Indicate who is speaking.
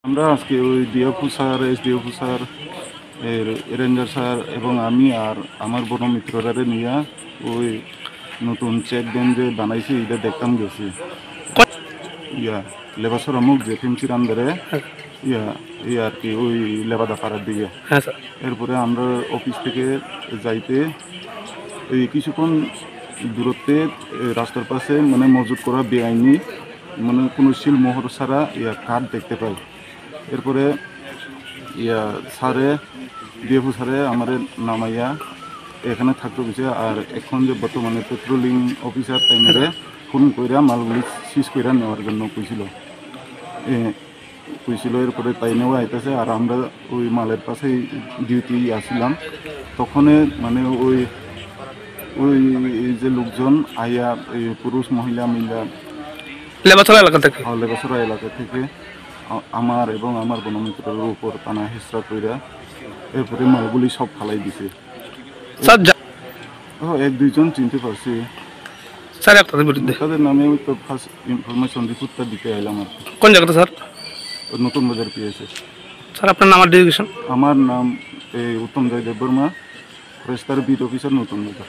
Speaker 1: আমরা আজকে ওই DFO sir, এসডিএফও sir, ranger sir এবং আমি আর আমার বড় মিত্ররা নিয়ে ওই নতুন চেক ড্যাম যে বানাইছে এটা দেখতাম গেছি। ইয়া লেবাসর অমুক যে ফিমসির আন্দারে ইয়া ইয়া আর কি ওই লেবাদা পাড়ার দিকে।
Speaker 2: হ্যাঁ স্যার।
Speaker 1: এরপরে আমরা অফিস থেকে যাইতে এই কিছুক্ষণ দূরত্বে রাস্তার পাশে মানে মজুত করা বেআইনি মানে কোনো শিল মোহর ছাড়া ইয়া কাঠ দেখতে পাই। এরপরে ইয়া স্যারে ডিএফও স্যারে আমার নামাইয়া এখানে থাকতে গেছে। আর এখন যে বর্তমানে পেট্রোলিং অফিসার টাইমে ফোন কইরা মালগুলি সিজ কইরা নেওয়ার জন্য কইছিল। এরপরে তাই নেওয়া আইতেছে আর আমরা ওই মালের পাশে ডিউটি আসছিলাম। তখন মানে ওই ওই যে লোকজন আইয়া পুরুষ মহিলা মিলা
Speaker 2: লেবাছড়া এলাকা থেকে
Speaker 1: লেবাসরা এলাকা থেকে আমার এবং আমার বনমিত্রের উপর টানা হেসরা কইরা এরপরে মালগুলি সব ফালাই দিছে।
Speaker 2: স্যার।
Speaker 1: এক দুইজন চিনতে পারছি।
Speaker 2: স্যার আপনাদের বিরুদ্ধে
Speaker 1: তাদের নামে আমি তো ফার্স্ট ইনফরমেশন রিপোর্টটা দিতে এলাম আর কি।
Speaker 2: কোন জায়গাতে স্যার?
Speaker 1: নতুন বাজার পেয়েছে।
Speaker 2: স্যার আপনার নাম আর ডেজিগনেশন?
Speaker 1: আমার নাম উত্তম জয় দেববর্মা, ফরেস্টার বিট অফিসার, নতুন বাজার।